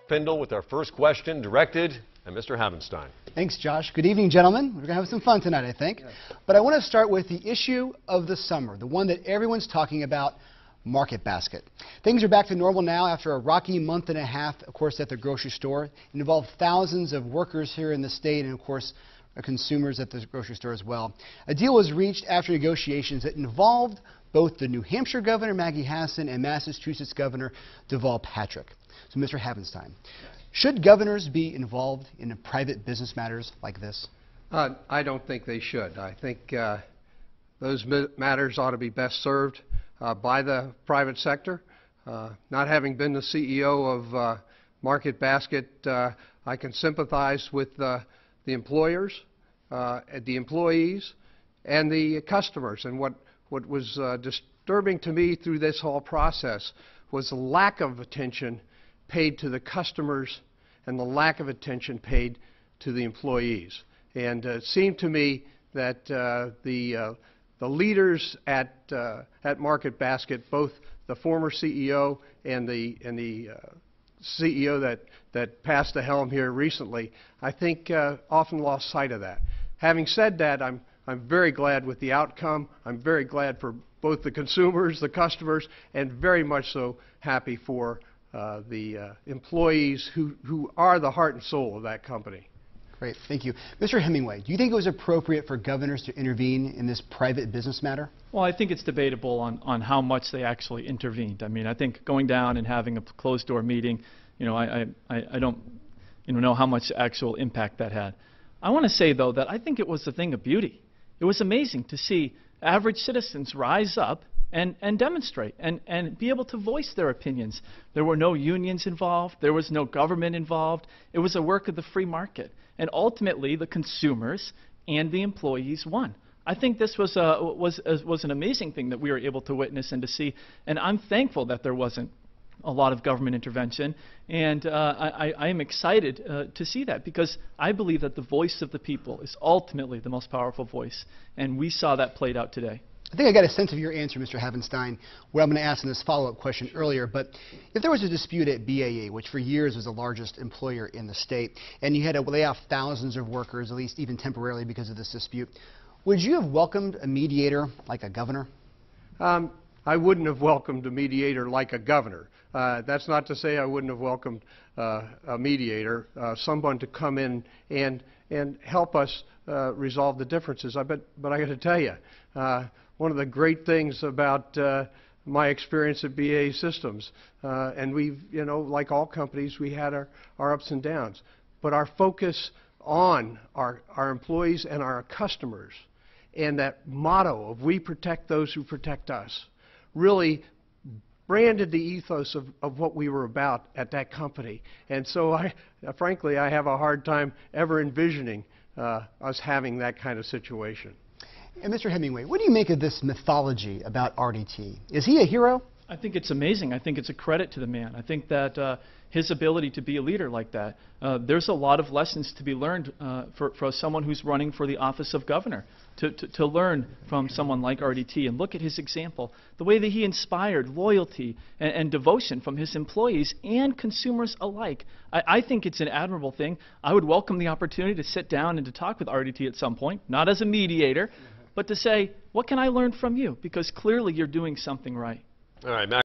Pindle with our first question directed at Mr. Havenstein. Thanks, Josh. Good evening, gentlemen. We're going to have some fun tonight, I think. Yes. But I want to start with the issue of the summer, the one that everyone's talking about, Market Basket. Things are back to normal now after a rocky month and a half, of course, at the grocery store. It involved thousands of workers here in the state and, of course, consumers at the grocery store as well. A deal was reached after negotiations that involved both the New Hampshire Governor, Maggie Hassan, and Massachusetts Governor, Deval Patrick. So, Mr. Havenstein, should governors be involved in private business matters like this? I don't think they should. I think those matters ought to be best served by the private sector. Not having been the CEO of Market Basket, I can sympathize with the employers, the employees, and the customers. And what was disturbing to me through this whole process was the lack of attention paid to the customers and the lack of attention paid to the employees. And it seemed to me that the leaders at Market Basket, both the former CEO and the CEO that passed the helm here recently, I think often lost sight of that. Having said that, I'm very glad with the outcome. I'm very glad for both the consumers, the customers, and very much so happy for the employees who are the heart and soul of that company. Great, thank you. Mr. Hemingway, do you think it was appropriate for governors to intervene in this private business matter? Well, I think it's debatable on how much they actually intervened. I mean, I think going down and having a closed-door meeting, I don't know how much actual impact that had. I want to say, though, that I think it was a thing of beauty. It was amazing to see average citizens rise up and demonstrate and be able to voice their opinions. There were no unions involved. There was no government involved. It was a work of the free market. And ultimately, the consumers and the employees won. I think this was an amazing thing that we were able to witness and to see. And I'm thankful that there wasn't a lot of government intervention. And I am excited to see that, because I believe that the voice of the people is ultimately the most powerful voice. And we saw that played out today. I think I got a sense of your answer, Mr. Havenstein, what I'm going to ask in this follow-up question earlier. But if there was a dispute at BAE, which for years was the largest employer in the state, and you had to lay off thousands of workers, at least even temporarily because of this dispute, would you have welcomed a mediator like a governor? I wouldn't have welcomed a mediator like a governor. That's not to say I wouldn't have welcomed a mediator, someone to come in and help us resolve the differences. But I got to tell you, one of the great things about my experience at BAE Systems, and we've, like all companies, we had our ups and downs, but our focus on our employees and our customers, and that motto of "we protect those who protect us," really branded the ethos of what we were about at that company. And so frankly, I have a hard time ever envisioning us having that kind of situation. And Mr. Hemingway, what do you make of this mythology about RDT? Is he a hero? I think it's amazing. I think it's a credit to the man. I think that his ability to be a leader like that, there's a lot of lessons to be learned for someone who's running for the office of governor, to learn from someone like RDT and look at his example, the way that he inspired loyalty and devotion from his employees and consumers alike. I think it's an admirable thing. I would welcome the opportunity to sit down and to talk with RDT at some point, not as a mediator, but to say, what can I learn from you? Because clearly you're doing something right. All right, Matt.